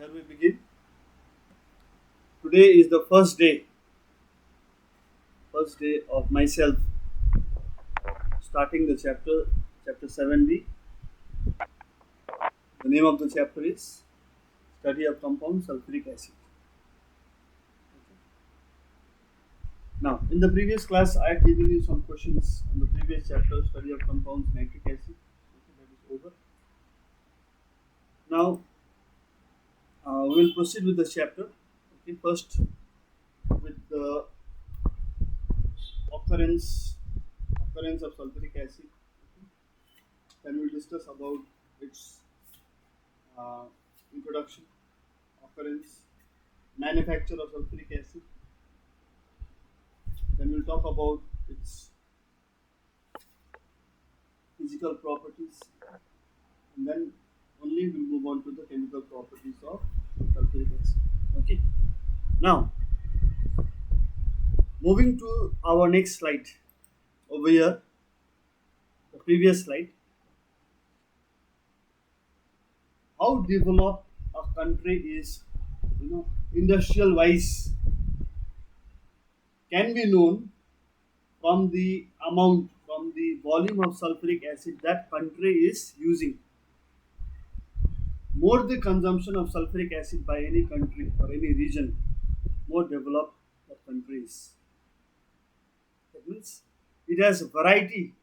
Shall we begin? Today is the first day of myself starting the chapter 7b. The name of the chapter is Study of Compound Sulfuric Acid. Now, in the previous class, I had given you some questions on the previous chapter, Study of Compounds Nitric Acid. Okay, that is over. Now, we will proceed with the chapter. Okay, first with the occurrence of sulfuric acid. Then we'll discuss about its uh, introduction, occurrence, manufacture of sulfuric acid. Then we'll talk about its physical properties, and then only we'll move on to the chemical properties of sulfuric acid. Okay. Now, moving to our next slide over here, the previous slide. How developed a country is, industrial wise, can be known from the volume of sulfuric acid that country is using. More the consumption of sulfuric acid by any country or any region, more developed the country is. That means it has variety.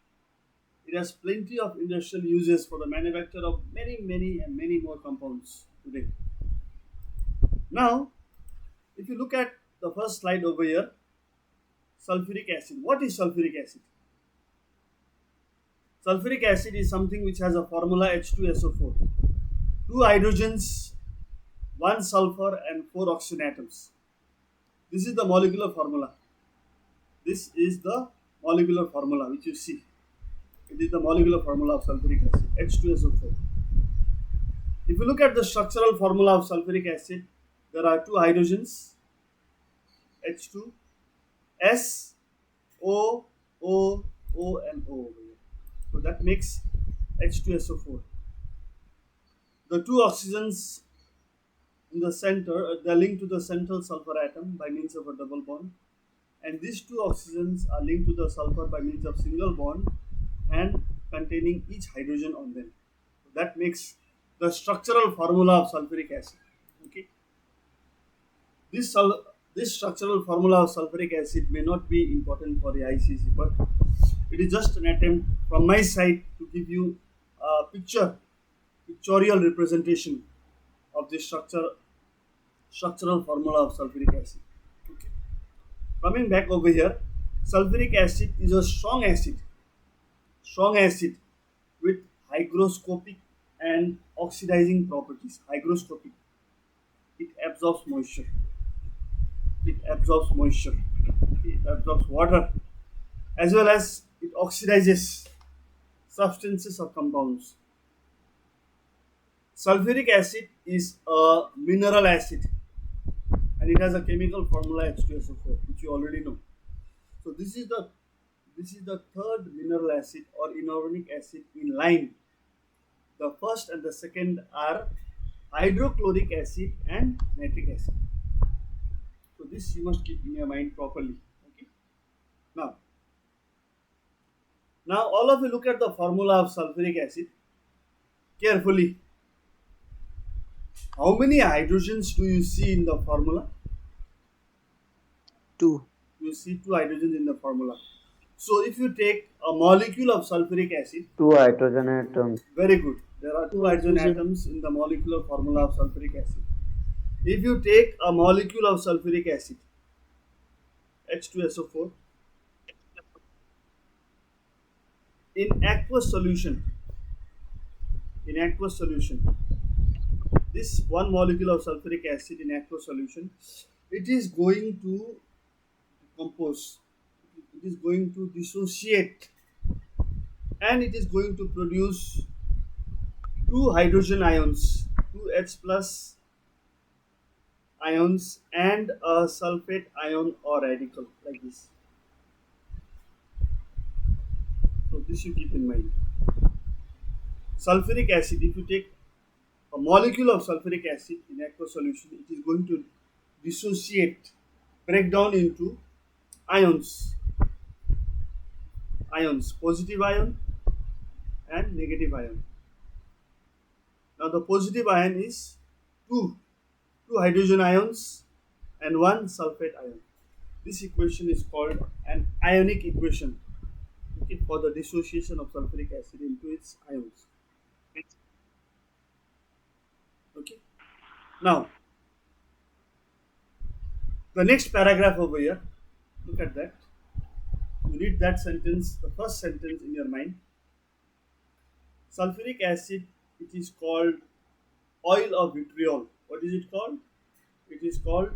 It has plenty of industrial uses for the manufacture of many more compounds today. Now, if you look at the first slide over here, sulfuric acid. What is sulfuric acid? Sulfuric acid is something which has a formula H2SO4. Two hydrogens, one sulfur, and four oxygen atoms. This is the molecular formula. This is the molecular formula which you see. It is the molecular formula of sulfuric acid, H2SO4. If you look at the structural formula of sulfuric acid, there are two hydrogens, H2, S, O, O, O, and O over here. So that makes H2SO4. The two oxygens in the center, they are linked to the central sulfur atom by means of a double bond, and these two oxygens are linked to the sulfur by means of single bond and containing each hydrogen on them. So that makes the structural formula of sulfuric acid. Okay. This structural formula of sulfuric acid may not be important for the ICC, but it is just an attempt from my side to give you a pictorial representation of the structural formula of sulfuric acid. Okay. Coming back over here, sulfuric acid is a strong acid with hygroscopic and oxidizing properties. Hygroscopic, it absorbs moisture. It absorbs water, as well as it oxidizes substances or compounds. Sulfuric acid is a mineral acid, and it has a chemical formula H2SO4, which you already know. So this is the third mineral acid or inorganic acid in line. The first and the second are hydrochloric acid and nitric acid. So this you must keep in your mind properly. Okay. Now all of you look at the formula of sulfuric acid carefully. How many hydrogens do you see in the formula? Two. You see two hydrogens in the formula. So if you take a molecule of sulfuric acid, Two hydrogen atoms. very good. There are two hydrogen atoms in the molecular formula of sulfuric acid. If you take a molecule of sulfuric acid, H2SO4, in aqueous solution, this one molecule of sulfuric acid in aqueous solution, it is going to decompose, it is going to dissociate, and it is going to produce two hydrogen ions, two H plus ions, and a sulfate ion or radical like this. So this you keep in mind. Sulfuric acid, if you take a molecule of sulfuric acid in aqueous solution, it is going to dissociate, break down into ions, positive ion and negative ion. Now the positive ion is two, two hydrogen ions and one sulfate ion. This equation is called an ionic equation, okay, for the dissociation of sulfuric acid into its ions. Okay. Now the next paragraph over here, look at that. You read that sentence, the first sentence in your mind. Sulfuric acid, it is called oil of vitriol. What is it called? It is called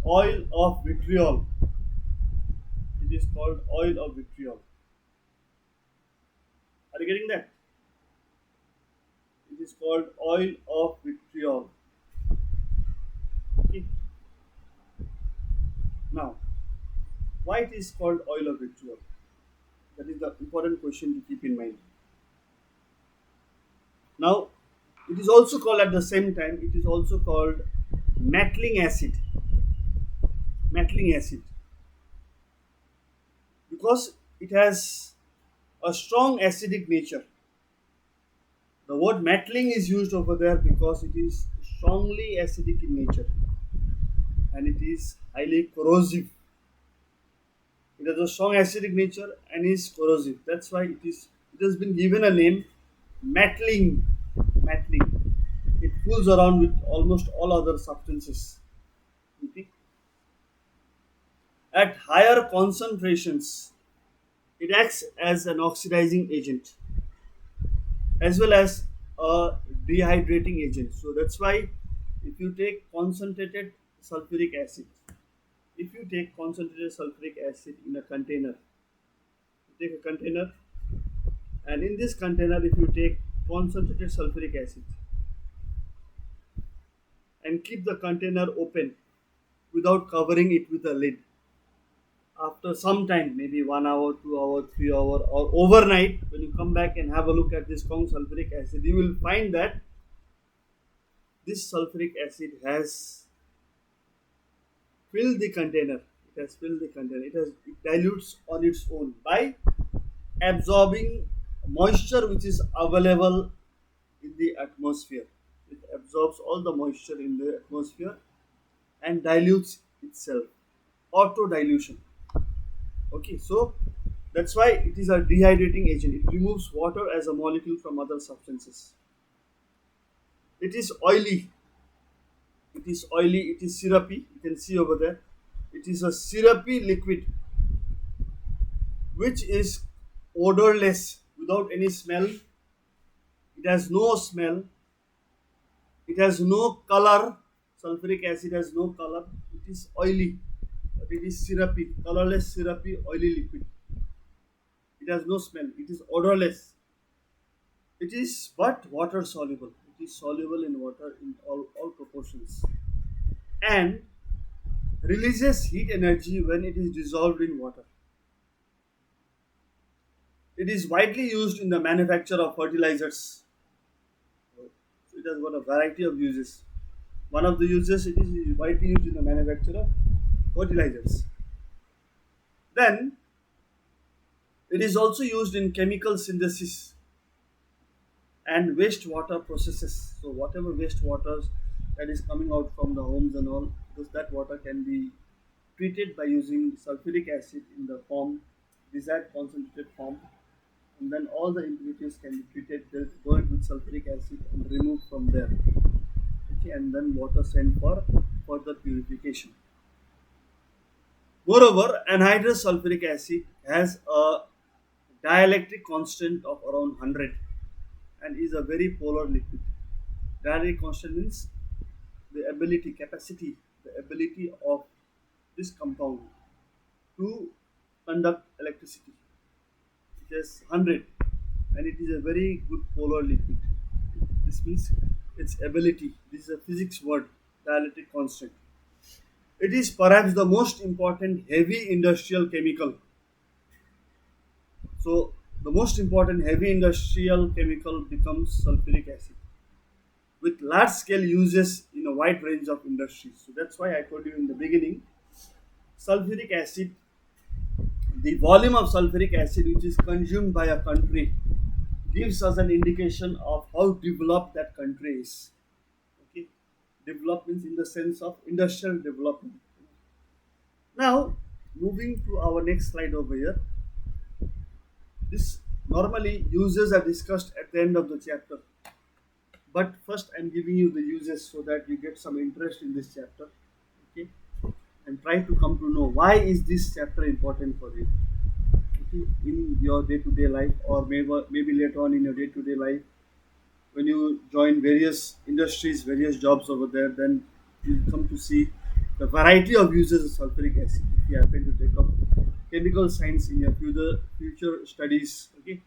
oil of vitriol. It is called oil of vitriol. Are you getting that? It is called oil of vitriol. Okay. Now, why it is called oil of vitriol? That is the important question to keep in mind. Now, it is also called at the same time, it is also called Matling acid. Matling acid. Because it has a strong acidic nature. The word matling is used over there because it is strongly acidic in nature and it is highly corrosive. It has a strong acidic nature and is corrosive. That's why it has been given a name matling. Matling. It fools around with almost all other substances. Okay. At higher concentrations, it acts as an oxidizing agent as well as a dehydrating agent. So that's why if you take concentrated sulfuric acid, if you take concentrated sulfuric acid in a container, you take a container and in this container if you take concentrated sulfuric acid and keep the container open without covering it with a lid, after some time, maybe 1 hour, 2 hour, 3 hour, or overnight, when you come back and have a look at this strong sulfuric acid, you will find that this sulfuric acid has filled the container. It has filled the container. It dilutes on its own by absorbing moisture which is available in the atmosphere. It absorbs all the moisture in the atmosphere and dilutes itself. Auto dilution. Okay, so that's why it is a dehydrating agent. It removes water as a molecule from other substances. It is oily. It is oily. It is syrupy. You can see over there. It is a syrupy liquid which is odorless without any smell. It has no smell. It has no color. Sulfuric acid has no color. It is oily. But it is syrupy, colorless, syrupy, oily liquid. It has no smell. It is odorless. It is but water soluble. It is soluble in water in all proportions. And releases heat energy when it is dissolved in water. It is widely used in the manufacture of fertilizers. So it has got a variety of uses. One of the uses, it is widely used in the manufacture of fertilizers. Then it is also used in chemical synthesis and wastewater processes. So whatever wastewater that is coming out from the homes and all, because that water can be treated by using sulfuric acid in the form desired concentrated form, and then all the impurities can be treated, burned with sulfuric acid and removed from there. Okay, and then water sent for further purification. Moreover, anhydrous sulfuric acid has a dielectric constant of around 100 and is a very polar liquid. Dielectric constant means the ability of this compound to conduct electricity. It has 100 and it is a very good polar liquid. This means its ability. This is a physics word, dielectric constant. It is perhaps the most important heavy industrial chemical. So, the most important heavy industrial chemical becomes sulfuric acid. with large scale uses in a wide range of industries. So that's why I told you in the beginning, sulfuric acid, the volume of sulfuric acid which is consumed by a country gives us an indication of how developed that country is. Okay, development in the sense of industrial development. Now, moving to our next slide over here. This normally uses are discussed at the end of the chapter, but first I'm giving you the uses so that you get some interest in this chapter. Okay, and try to come to know why is this chapter important for you. Okay, in your day-to-day life, or maybe later on in your day-to-day life, when you join various industries, various jobs over there, then you come to see the variety of uses of sulfuric acid. If you happen to take up chemical science in your future studies, okay.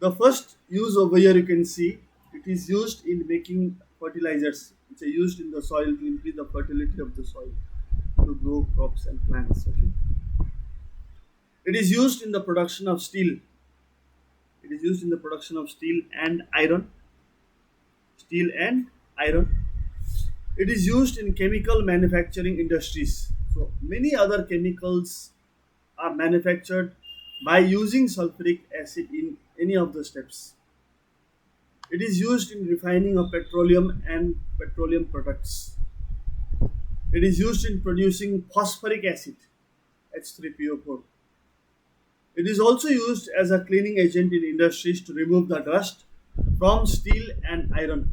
The first use over here you can see it is used in making fertilizers, which are used in the soil to increase the fertility of the soil to grow crops and plants. Okay. It is used in the production of steel. It is used in the production of steel and iron. Steel and iron. It is used in chemical manufacturing industries. So many other chemicals are manufactured by using sulfuric acid in any of the steps. It is used in refining of petroleum and petroleum products. It is used in producing phosphoric acid, H3PO4. It is also used as a cleaning agent in industries to remove the dust from steel and iron.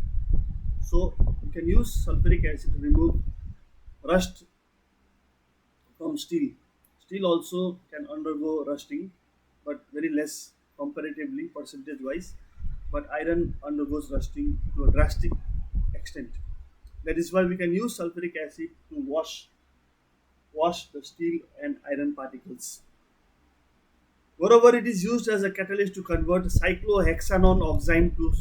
So you can use sulfuric acid to remove rust from steel. Steel also can undergo rusting, but very less comparatively percentage wise. But iron undergoes rusting to a drastic extent. That is why we can use sulfuric acid to wash the steel and iron particles. Moreover, it is used as a catalyst to convert cyclohexanone oxime to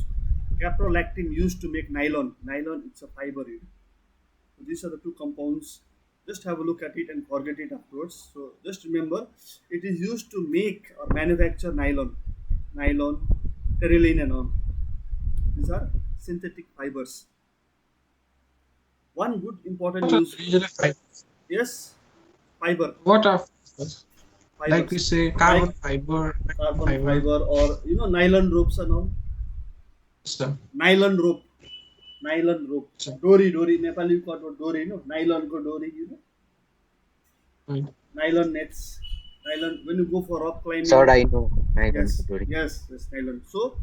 caprolactam used to make nylon. Nylon, it's a fiber. So these are the two compounds. Just have a look at it and forget it afterwards. So just remember, it is used to make or manufacture nylon, terylene, and all. These are synthetic fibers. One good important What are use. usually fibers? Yes, fiber, What are fibers? Like we fibers say, like carbon fiber, metal carbon fiber, fiber or nylon ropes and all. system. Nylon rope, nylon rope, So, dory Nepali को डोरी nylon को डोरी mm, nylon nets, nylon when you go for rock climbing. Sort I know. I don't Yes, know. yes, nylon. So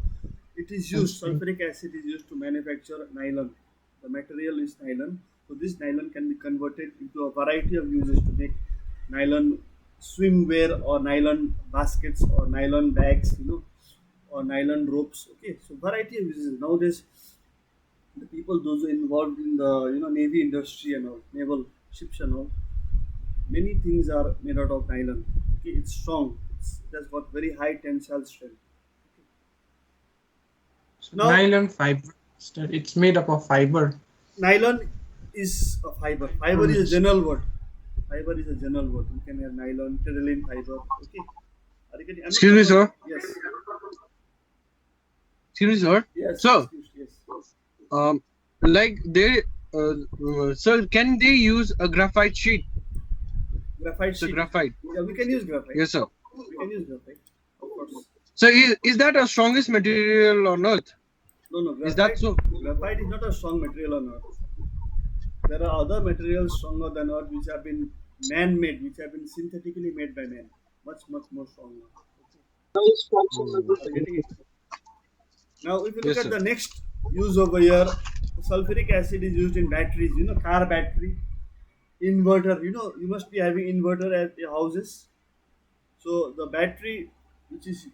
it is used. mm, Sulfuric acid is used to manufacture nylon. The material is nylon. So this nylon can be converted into a variety of uses to make nylon swimwear or nylon baskets or nylon bags, or nylon ropes. Okay, so variety of uses. Nowadays, the people those involved in the navy industry and all, naval ships and all, many things are made out of nylon. Okay, it's strong. It has got very high tensile strength. so Now, nylon fiber. It's made up of fiber. nylon is a fiber. Fiber is a Promise. general word. Fiber is a general word. You can have nylon, terylene fiber. Okay. Are you getting? I'm not Excuse me, talking. sir. Yes. Excuse me, sir. Yes. So, Yes. um, like sir, can they use a graphite sheet? Graphite The sheet. graphite. Yeah, we can use graphite. Yes, sir. We can use graphite. Of course. So, is that a strongest material on earth? No. Is that Graphite. so? Graphite is not a strong material on earth. There are other materials stronger than earth which have been man-made, which have been synthetically made by man. Much more stronger. Hmm. Are you getting it? Now, if you look Yes, at sir. the next use over here, sulfuric acid is used in batteries. Car battery, inverter. You must be having inverter at your houses. So the battery, which is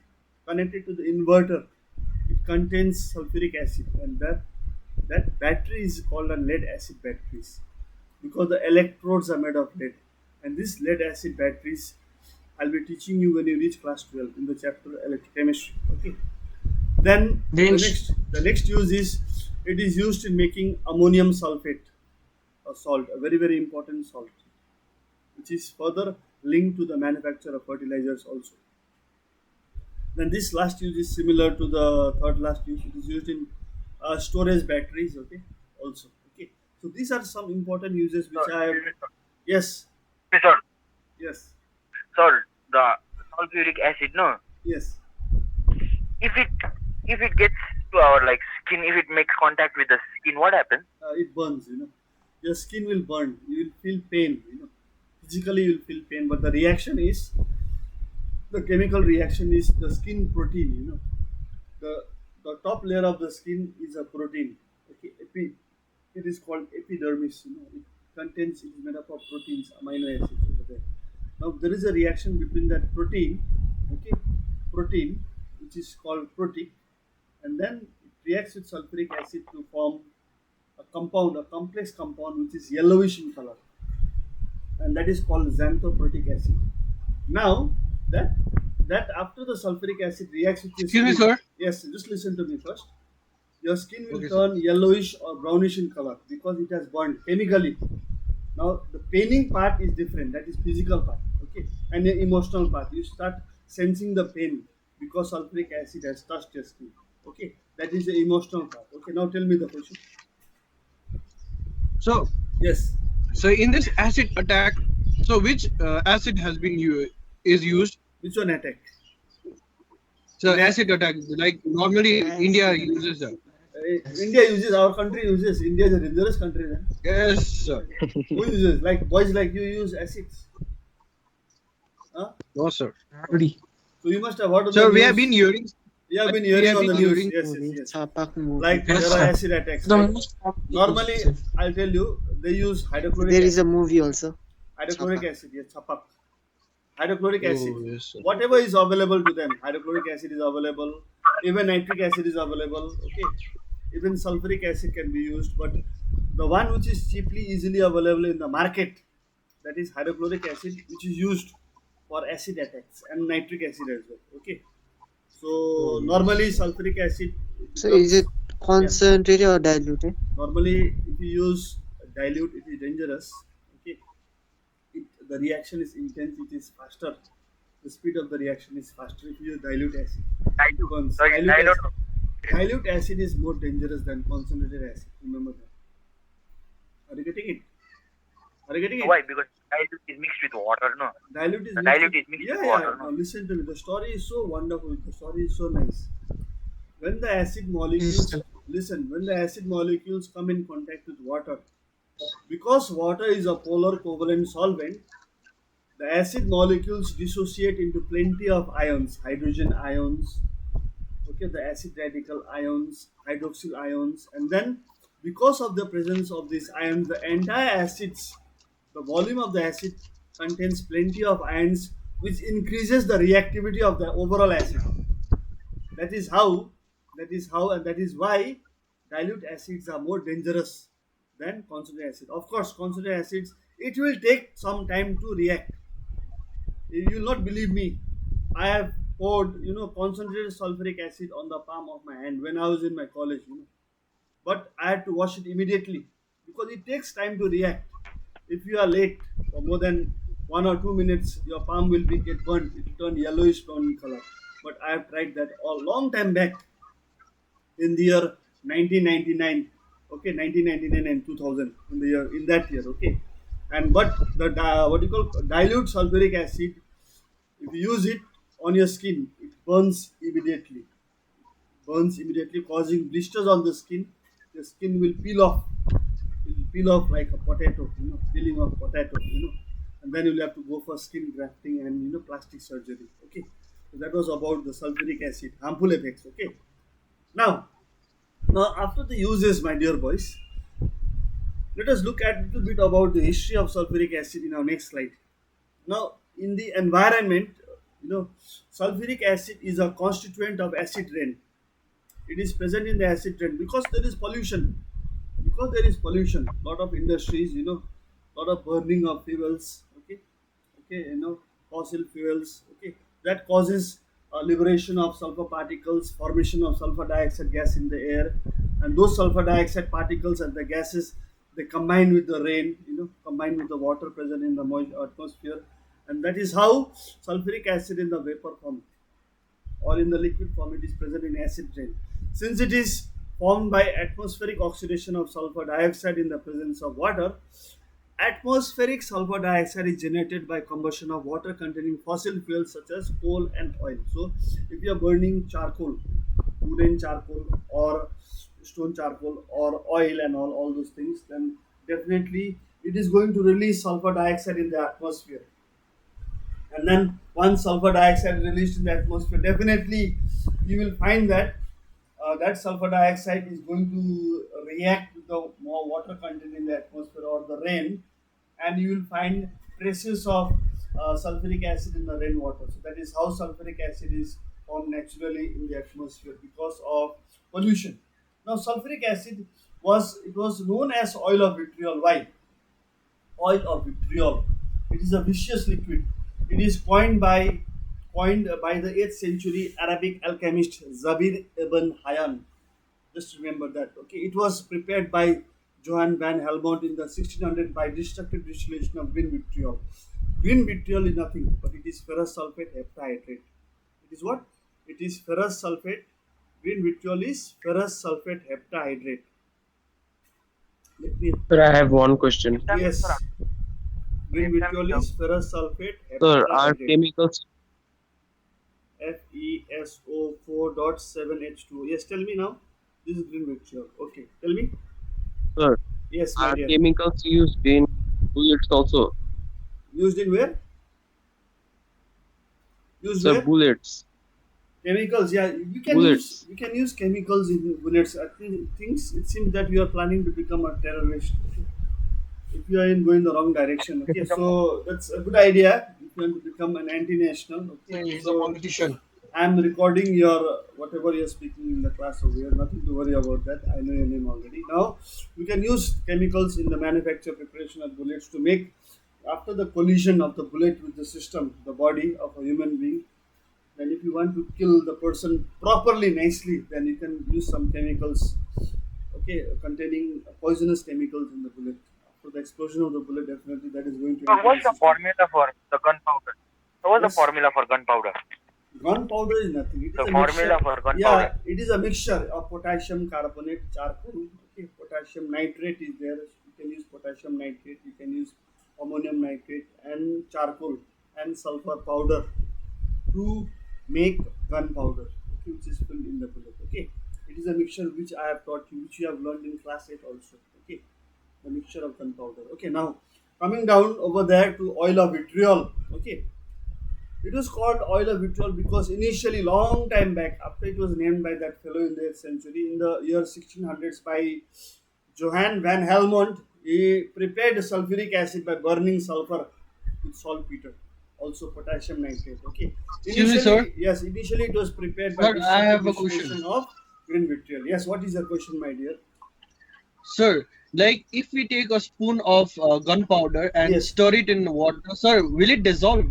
connected to the inverter, it contains sulfuric acid, and that battery is called a lead acid batteries because the electrodes are made of lead. And these lead acid batteries, I'll be teaching you when you reach class 12 in the chapter electrochemistry. Okay. Then the Then next use is it is used in making ammonium sulfate, a salt, a very very important salt, which is further linked to the manufacture of fertilizers also. Then this last use is similar to the third last use. It is used in storage batteries. Okay, also. Okay, so these are some important uses which So, I have. Yes, so, yes, so the sulfuric acid, no, yes. if it if it gets to our like skin, if it makes contact with the skin, what happens? It burns. Your skin will burn. You will feel pain. Physically you will feel pain, but the reaction is the chemical reaction is the skin protein. The the top layer of the skin is a protein. Okay, it is called epidermis. It contains, it is made up of proteins, amino acids over there. Now there is a reaction between that protein, okay, protein, which is called protic, and then it reacts with sulfuric acid to form a compound, a complex compound which is yellowish in color, and that is called xanthoprotic acid. Now that that after the sulfuric acid reacts with your Excuse me, skin, sir. yes, just listen to me first. Your skin will Okay, sir. turn yellowish or brownish in color because it has burned chemically. Now the paining part is different. That is physical part, okay, and the emotional part. You start sensing the pain because sulfuric acid has touched your skin. Okay, that is the emotional part. Okay, now tell me the question. So, Yes. so in this acid attack, so which acid has been is used? Which one attack? So Yeah. acid attack, like normally India uses that. India uses, our country uses. India is a dangerous country. Then Yes, sir. who uses? Like boys like you use acids. Huh? No, sir. Already. So you must have heard of So the we news. have been hearing. You have been we hearing have on the been news. hearing- Yes, yes, yes. Chapak movie. Like Yes, there are sir. acid attacks. The Right? most common Normally, use. I'll tell you, they use hydrochloric There acid. is a movie also. Hydrochloric Chapak. acid, yes, chapak. Hydrochloric Oh, acid. yes, sir. Whatever is available to them, hydrochloric acid is available. Even nitric acid is available. Okay. Even sulfuric acid can be used, but the one which is cheaply, easily available in the market, that is hydrochloric acid, which is used for acid attacks and nitric acid as well. Okay. So normally sulfuric acid. So is it becomes- concentrated or diluted? Normally, if you use dilute, it is dangerous. Okay, the reaction is intense. It is faster. The speed of the reaction is faster if you use dilute acid. It burns. Sorry, Dilute acid is more dangerous than concentrated acid. Remember that. Are you getting it? Are you getting it? Why? Because dilute is mixed with water, no? Dilute is The mixed dilute with- is mixed yeah, with yeah. water, Now no? listen to me. The story is so wonderful. The story is so nice. When the acid molecules, Yes. listen, when the acid molecules come in contact with water, because water is a polar covalent solvent, the acid molecules dissociate into plenty of ions, hydrogen ions, okay, the acid radical ions, hydroxyl ions, and then because of the presence of these ions, the entire acids, the volume of the acid contains plenty of ions, which increases the reactivity of the overall acid. That is how, and that is why dilute acids are more dangerous than concentrated acid. Of course, concentrated acids, it will take some time to react. You will not believe me. I have poured, concentrated sulfuric acid on the palm of my hand when I was in my college. But I had to wash it immediately because it takes time to react. If you are late for more than 1 or 2 minutes, your palm will get burnt. It will turn yellowish brown in color. But I have tried that a long time back in the year 1999. Okay, 1999 and 2000 in that year. Okay, and but the what you call dilute sulfuric acid, if you use it on your skin, it burns immediately, causing blisters on the skin. The skin will peel off. It will peel off like a potato, peeling off potato. And then you'll have to go for skin grafting and plastic surgery. Okay, so that was about the sulfuric acid harmful effects. Okay, now after the uses, my dear boys, let us look at a little bit about the history of sulfuric acid in our next slide. Now, in the environment, sulfuric acid is a constituent of acid rain. It is present in the acid rain because there is pollution. Because there is pollution, lot of industries, lot of burning of fuels. Okay, fossil fuels. Okay, that causes liberation of sulfur particles, formation of sulfur dioxide gas in the air, and those sulfur dioxide particles and the gases, they combine with the rain, combine with the water present in the atmosphere, and that is how sulfuric acid in the vapor form or in the liquid form, it is present in acid rain. Since it is formed by atmospheric oxidation of sulfur dioxide in the presence of water. Atmospheric sulfur dioxide is generated by combustion of water containing fossil fuels such as coal and oil. So, if you are burning charcoal, wooden charcoal or stone charcoal or oil and all those things, then definitely it is going to release sulfur dioxide in the atmosphere. And then once sulfur dioxide is released in the atmosphere, definitely you will find that that sulfur dioxide is going to react with the more water content in the atmosphere or the rain, and you will find traces of sulfuric acid in the rainwater. So that is how sulfuric acid is formed naturally in the atmosphere because of pollution. Now sulfuric acid was known as oil of vitriol. Why? Oil of vitriol. It is a viscous liquid. It is coined by the 8th century Arabic alchemist Zabir ibn Hayyan. Just remember that. Okay, it was prepared by Johann van Helmont in the 1600 by destructive distillation of green vitriol. Green vitriol is nothing but it is ferrous sulfate heptahydrate. It is what? It is ferrous sulfate. Green vitriol is ferrous sulfate heptahydrate. Let me. Sir, I have one question. Yes. Green Yes, vitriol sir. is ferrous sulfate Sir, are heptahydrate. chemicals FeSO4.7H2O. Yes, tell me now. This is green vitriol. Okay, tell me. sir, Yes, my are dear. chemicals used in bullets also? Used in where? Used Sir, where? bullets. Chemicals. Yeah, Bullets. you can use chemicals in bullets. I think things. It seems that you are planning to become a terrorist. Okay? If you are in going the wrong direction. Okay, so that's a good idea. If you want to become an anti-national. Okay, He's a so politician. I am recording your whatever you're speaking in the class over here. Nothing to worry about that. I know your name already. Now you can use chemicals in the manufacture preparation of bullets to make after the collision of the bullet with the system, the body of a human being. Then if you want to kill the person properly, nicely, then you can use some chemicals, okay, containing poisonous chemicals in the bullet. After the explosion of the bullet, definitely that is going to So enter what's the the system. formula for the gunpowder? So what's Yes. the formula for gunpowder? Gunpowder is nothing. It is The a formula mixture. for gunpowder. Yeah, it is a mixture of potassium carbonate, charcoal. Okay, potassium nitrate is there. You can use potassium nitrate. You can use ammonium nitrate and charcoal and sulfur powder to make gunpowder, okay, which is filled in the bullet. Okay, it is a mixture which I have taught you, which you have learned in class 8 also. Okay, the mixture of gunpowder. Okay, now coming down over there to oil of vitriol. Okay, it was called oil of vitriol because initially, long time back, after it was named by that fellow in the 8th century, in the year 1600s by Johann van Helmont, he prepared sulfuric acid by burning sulfur with saltpeter, also potassium nitrate. Okay. Excuse me, sir. Yes, initially it was prepared by Sir, I have a distillation question. of green vitriol. Yes, what is your question, my dear? Sir, like if we take a spoon of gunpowder and Yes. stir it in water, sir, will it dissolve?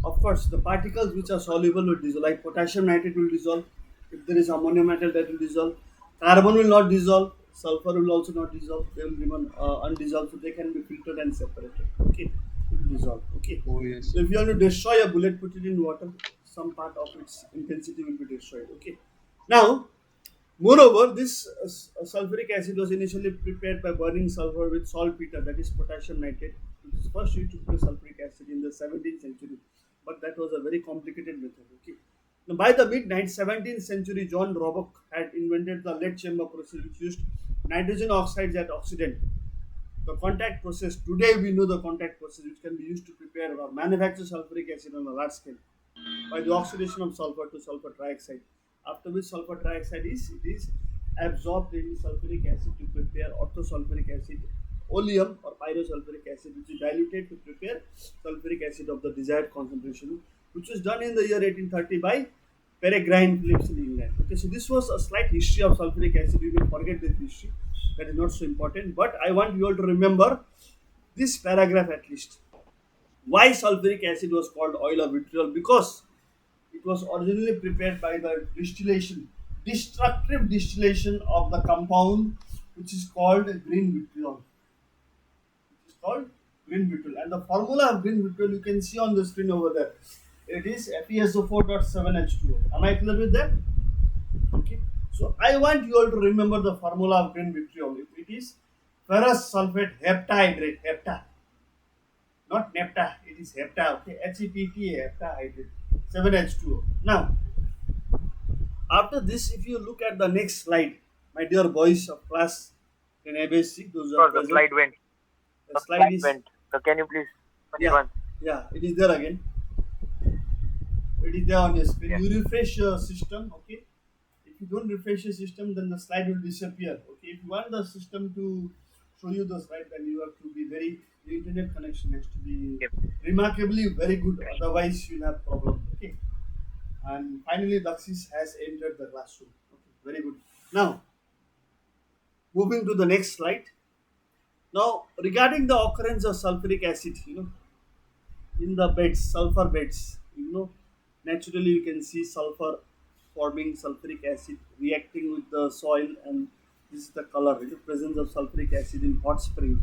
Of course, the particles which are soluble will dissolve, like potassium nitrate will dissolve. If there is ammonium nitrate, that will dissolve. Carbon will not dissolve. Sulfur will also not dissolve. They will remain undissolved, so they can be filtered and separated. Okay, it will dissolve. Okay. Oh yes. So if you want to destroy a bullet, put it in water. Some part of its intensity will be destroyed. Okay. Now, moreover, this sulfuric acid was initially prepared by burning sulfur with saltpeter, that is potassium nitrate, which is first used to produce sulfuric acid in the 17th century. But that was a very complicated method. Okay. Now, by the mid 17th century, John Roebuck had invented the lead chamber process, which used nitrogen oxides as oxidant. The contact process, today we know the contact process, which can be used to prepare or manufacture sulfuric acid on a large scale by the oxidation of sulfur to sulfur trioxide. After which sulfur trioxide is absorbed in sulfuric acid to prepare orthosulfuric acid, oleum or pyrosulfuric acid, which is diluted to prepare sulfuric acid of the desired concentration, which was done in the year 1830 by Peregrine Phillips in England. Okay, so this was a slight history of sulfuric acid. We will forget this history, that is not so important. But I want you all to remember this paragraph at least. Why sulfuric acid was called oil of vitriol? Because it was originally prepared by the destructive distillation of the compound which is called green vitriol. It is called green vitriol, and the formula of green vitriol you can see on the screen over there. It is FeSO4.7H2O. Am I clear with that? Okay. So I want you all to remember the formula of green vitriol. It is ferrous sulfate heptahydrate, hepta, not nepta. It is hepta. Okay, HEPTA, heptahydrate, 7H2O. Now, after this, if you look at the next slide, my dear boys of class in ABC, those are Sir, the present. slide went. The The slide slide is went. So can you please put it yeah, once? yeah. It is there again. It is there on your screen. Yeah. You refresh your system. Okay. If you don't refresh your system, then the slide will disappear. Okay. If you want the system to show you the slide, then you have to be very. The internet connection has to be Yep. remarkably very good. Otherwise, you'll have problem. Okay. And finally, Daxis has entered the classroom. Okay. Very good. Now, moving to the next slide. Now, regarding the occurrence of sulfuric acid, in the beds, sulfur beds, naturally you can see sulfur forming sulfuric acid reacting with the soil, and this is the color, presence of sulfuric acid in hot springs.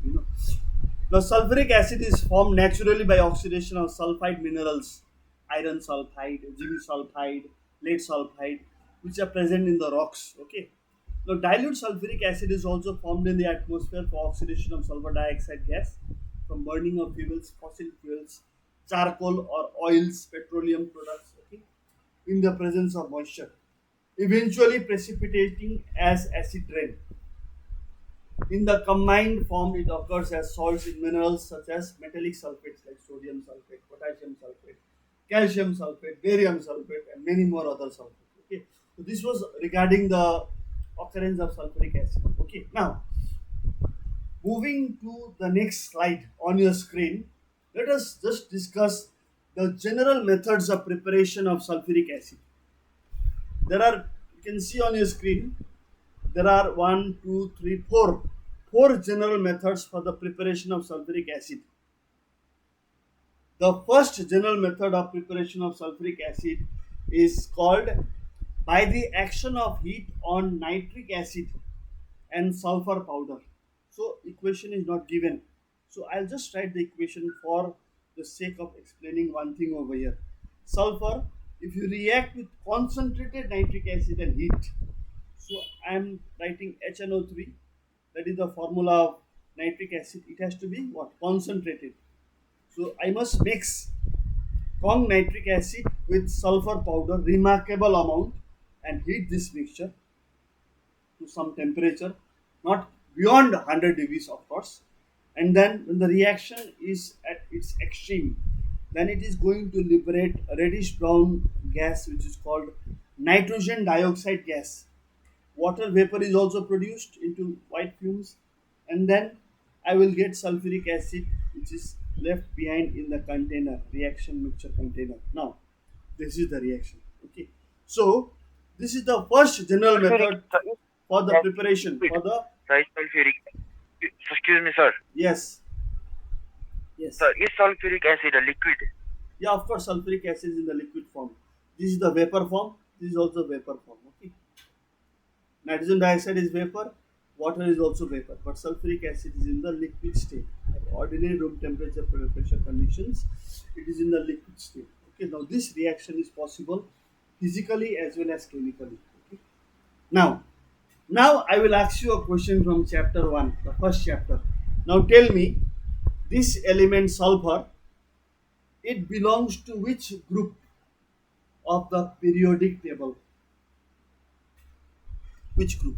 Now, sulfuric acid is formed naturally by oxidation of sulfide minerals, iron sulfide, zinc sulfide, lead sulfide, which are present in the rocks. Okay. Now, dilute sulfuric acid is also formed in the atmosphere for oxidation of sulfur dioxide gas from burning of fuels, fossil fuels, charcoal or oils, petroleum products, okay, in the presence of moisture, eventually precipitating as acid rain. In the combined form, it occurs as salts in minerals such as metallic sulfates like sodium sulfate, potassium sulfate, calcium sulfate, barium sulfate, and many more other sulfates. Okay, so this was regarding the occurrence of sulfuric acid. Okay, now moving to the next slide on your screen, let us just discuss the general methods of preparation of sulfuric acid. There are, you can see on your screen, there are 4 general methods for the preparation of sulfuric acid. The first general method of preparation of sulfuric acid is called by the action of heat on nitric acid and sulfur powder. So equation is not given. So I'll just write the equation for the sake of explaining one thing over here. Sulfur, if you react with concentrated nitric acid and heat, so I'm writing HNO3, that is the formula of nitric acid. It has to be what? Concentrated. So I must mix Kong nitric acid with sulfur powder, remarkable amount, and heat this mixture to some temperature, not beyond 100 degrees, of course. And then when the reaction is at its extreme, then it is going to liberate a reddish brown gas which is called nitrogen dioxide gas. Water vapor is also produced into white fumes, and then I will get sulfuric acid which is left behind in the container, reaction mixture container. Now, this is the reaction. Okay, so this is the first general method for the preparation for the Sir, is sulfuric. Excuse me, sir. yes. Sir, is sulfuric acid a liquid? Yeah, of course, sulfuric acid is in the liquid form. This is the vapor form. This is also vapor form. Okay. Nitrogen dioxide is vapor. Water is also vapor. But sulfuric acid is in the liquid state. At ordinary room temperature pressure conditions, it is in the liquid state. Okay. Now this reaction is possible physically as well as chemically. Okay. Now I will ask you a question from chapter 1, the first chapter. Now tell me, this element sulfur, it belongs to which group of the periodic table? Which group?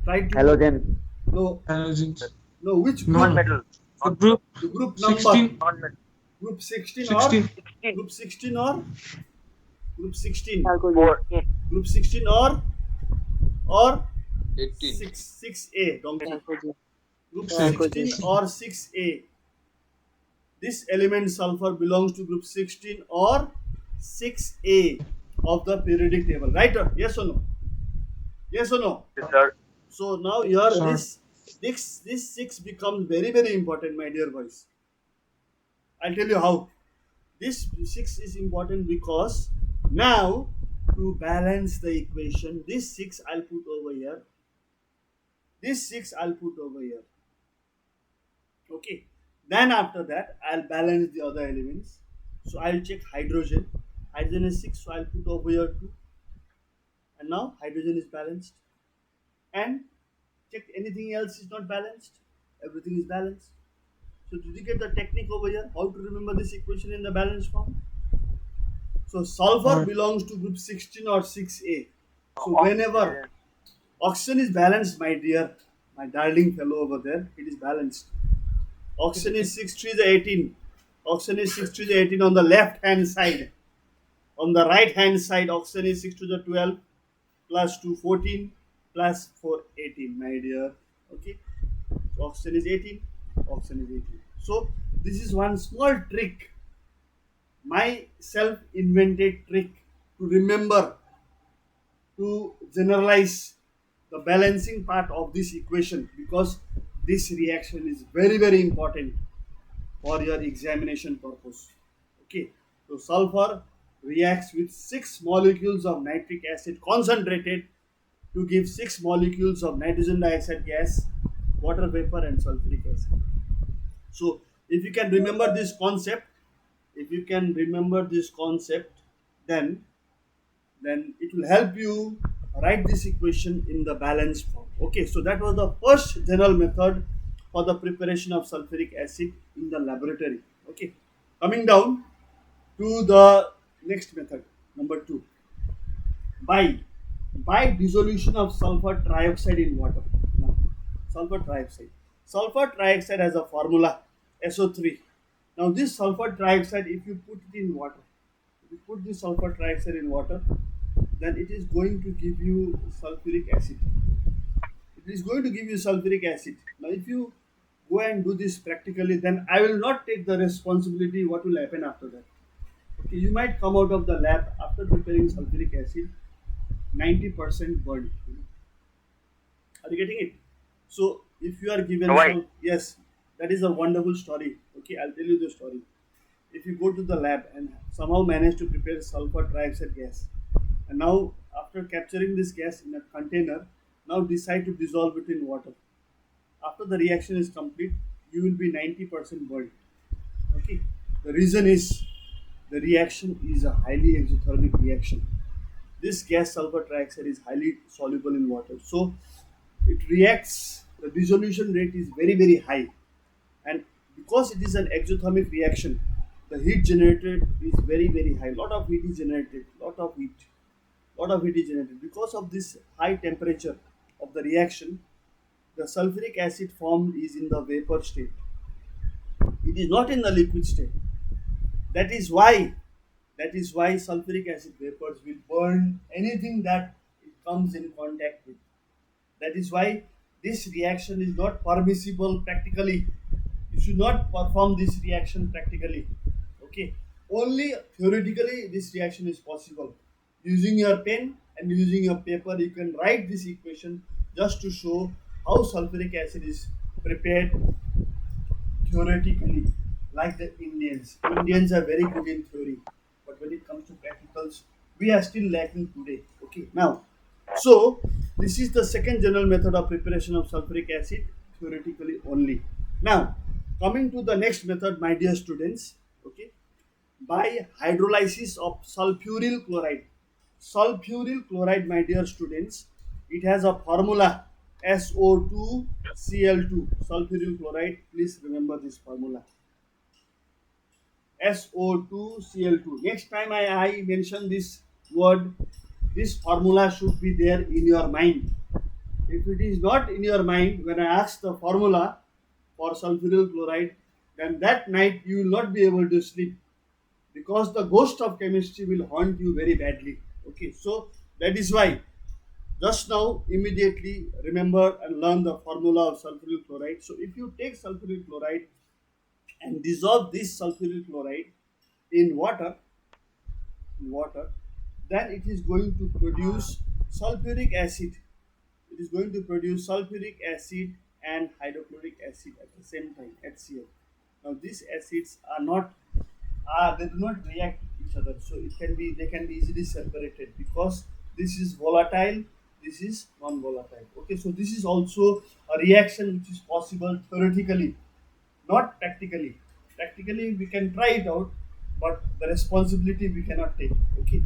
Try to Halogen. no, Halogens. no. Which group? Non- Non-metal. The group The group number. 16. Non-metal. Group 16 16. or 16. group 16 or group 16. 4, 8. Group 16 or 18. 6A. Donkey. Group Yeah, 16 or 6A. This element sulfur belongs to group 16 or 6A of the periodic table. Right? Or yes or no? Yes or no? Yes, sir. So now here Sure. this 6 becomes very, very important, my dear boys. I'll tell you how. This 6 is important because now to balance the equation, this 6 I'll put over here. This 6 I'll put over here. Okay. Then after that, I'll balance the other elements. So I'll check hydrogen. Hydrogen is 6, so I'll put over here 2. and now hydrogen is balanced. And check anything else is not balanced, everything is balanced. So did you get the technique over here? How to remember this equation in the balanced form? So sulfur Alright. belongs to group 16 or 6A. So whenever oxygen is balanced, my dear, my darling fellow over there, it is balanced. Oxygen is 6 3 the 18. Oxygen is 6 3 the 18 on the left hand side. On the right hand side, oxygen is 6 to the 12 plus 2 14 plus 4 18, my dear. Okay. So oxygen is 18. Oxygen is 18. So this is one small trick, my self invented trick to remember, to generalize the balancing part of this equation, because this reaction is very very important for your examination purpose. Okay, so sulfur reacts with 6 molecules of nitric acid concentrated to give 6 molecules of nitrogen dioxide gas, water vapor, and sulfuric acid. So if you can remember this concept, if you can remember this concept, then it will help you write this equation in the balanced form. Okay, so that was the first general method for the preparation of sulfuric acid in the laboratory. Okay, coming down to the next method, number 2, by dissolution of sulfur trioxide in water. Now, sulfur trioxide has a formula SO3. Now this sulfur trioxide, if you put it in water, if you put this sulfur trioxide in water, then it is going to give you sulfuric acid. It is going to give you sulfuric acid. Now if you go and do this practically, then I will not take the responsibility what will happen after that. Okay, you might come out of the lab after preparing sulfuric acid 90% burned. Are you getting it? So if you are given Why? yes, that is a wonderful story. Okay, I'll tell you the story. If you go to the lab and somehow manage to prepare sulfur trioxide gas, and now after capturing this gas in a container, now decide to dissolve it in water. After the reaction is complete, you will be 90% burned. Okay, the reason is the reaction is a highly exothermic reaction. This gas sulfur trioxide is highly soluble in water, so it reacts, the dissolution rate is very very high, and because it is an exothermic reaction, the heat generated is very very high. Lot of heat is generated, lot of heat is generated. Because of this high temperature of the reaction, the sulfuric acid formed is in the vapor state, it is not in the liquid state. That is why sulfuric acid vapors will burn anything that it comes in contact with. That is why this reaction is not permissible practically. You should not perform this reaction practically. Okay, only theoretically this reaction is possible. Using your pen and using your paper, you can write this equation just to show how sulfuric acid is prepared theoretically. Like the Indians are very good in theory, but when it comes to practicals, we are still lacking today. Okay, now, so this is the second general method of preparation of sulfuric acid, theoretically only. Now, coming to the next method, my dear students, okay, by hydrolysis of sulfuryl chloride. Sulfuryl chloride, my dear students, it has a formula SO2Cl2. Sulfuryl chloride, please remember this formula. SO2Cl2. Next time I mention this word, this formula should be there in your mind. If it is not in your mind, when I ask the formula for sulfuryl chloride, then that night you will not be able to sleep, because the ghost of chemistry will haunt you very badly. Okay, so that is why just now immediately remember and learn the formula of sulfuryl chloride. So if you take sulfuryl chloride and dissolve this sulfuryl chloride in water, then it is going to produce sulfuric acid. It is going to produce sulfuric acid and hydrochloric acid at the same time, HCl. Now these acids are not, they do not react with each other, so they can be easily separated, because this is volatile, this is non-volatile. Okay, so this is also a reaction which is possible theoretically, not practically. Practically we can try it out, but the responsibility we cannot take. Okay,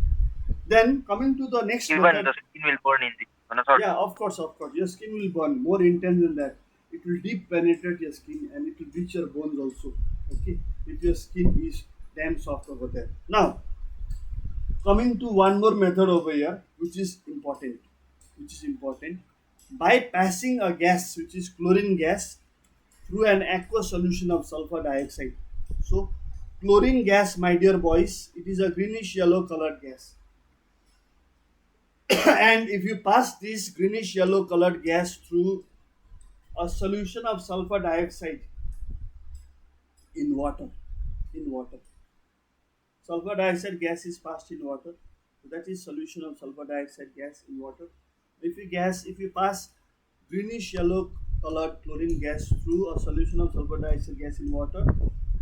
Then coming to the next Even method. the skin will burn in this. No, sorry. Yeah, of course, of course. Your skin will burn more intense than that. It will deep penetrate your skin and it will reach your bones also. Okay, if your skin is damn soft over there. Now, coming to one more method over here, which is important. Which is important. By passing a gas, which is chlorine gas, through an aqueous solution of sulfur dioxide. So, chlorine gas, my dear boys, it is a greenish yellow colored gas. And if you pass this greenish yellow colored gas through a solution of sulfur dioxide in water, in water, sulfur dioxide gas is passed in water, so that is solution of sulfur dioxide gas in water. If you pass greenish yellow colored chlorine gas through a solution of sulfur dioxide gas in water,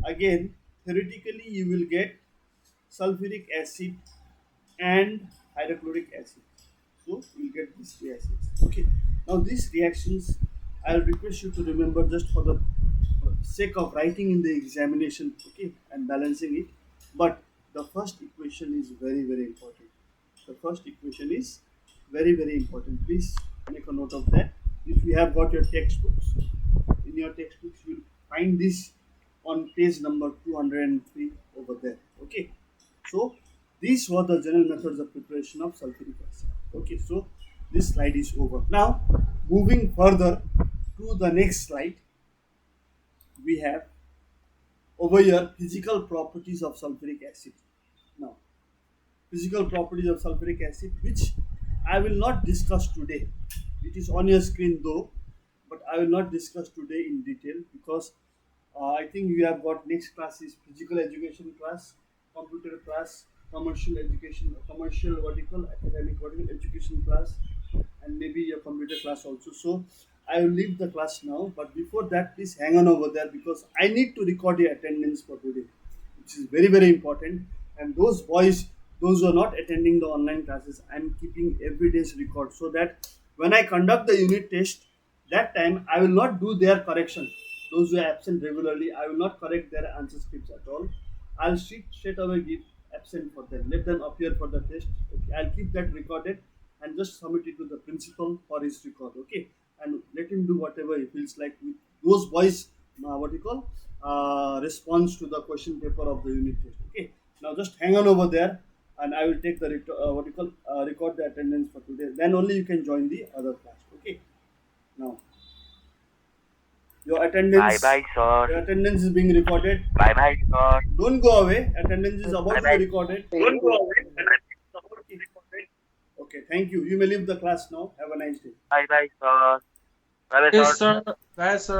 again theoretically you will get sulfuric acid and hydrochloric acid. So you'll get these three acids. Okay. Now these reactions, I'll request you to remember just for the sake of writing in the examination, okay, and balancing it. But the first equation is very, very important. The first equation is very, very important. Please make a note of that. If you have got your textbooks, in your textbooks you will find this on page number 203 over there. Okay. So these were the general methods of preparation of sulfuric acid. Okay, so this slide is over. Now, moving further to the next slide, we have over here physical properties of sulfuric acid. Now, physical properties of sulfuric acid, which I will not discuss today. It is on your screen though, but I will not discuss today in detail because I think you have got next class is physical education class, computer class, commercial education, commercial vertical, academic vertical education class, and maybe your computer class also. So I will leave the class now, but before that, please hang on over there because I need to record your attendance for today, which is very, very important. And those boys, those who are not attending the online classes, I'm keeping every day's record so that when I conduct the unit test, that time I will not do their correction. Those who are absent regularly, I will not correct their answer scripts at all. I'll straight away give absent for them. Let them appear for the test. Okay, I'll keep that recorded and just submit it to the principal for his record. Okay, and let him do whatever he feels like with those boys. Response to the question paper of the unit test. Okay, now just hang on over there, and I will take the record the attendance for today. Then only you can join the other class. Okay, now. Your attendance. Bye bye, sir. Your attendance is being recorded. Bye bye, sir. Don't go away. Attendance is about to Bye-bye. be recorded. Don't go away. Okay, thank you. You may leave the class now. Have a nice day. Bye bye, sir. Bye bye, Yes, sir. sir. Bye, sir.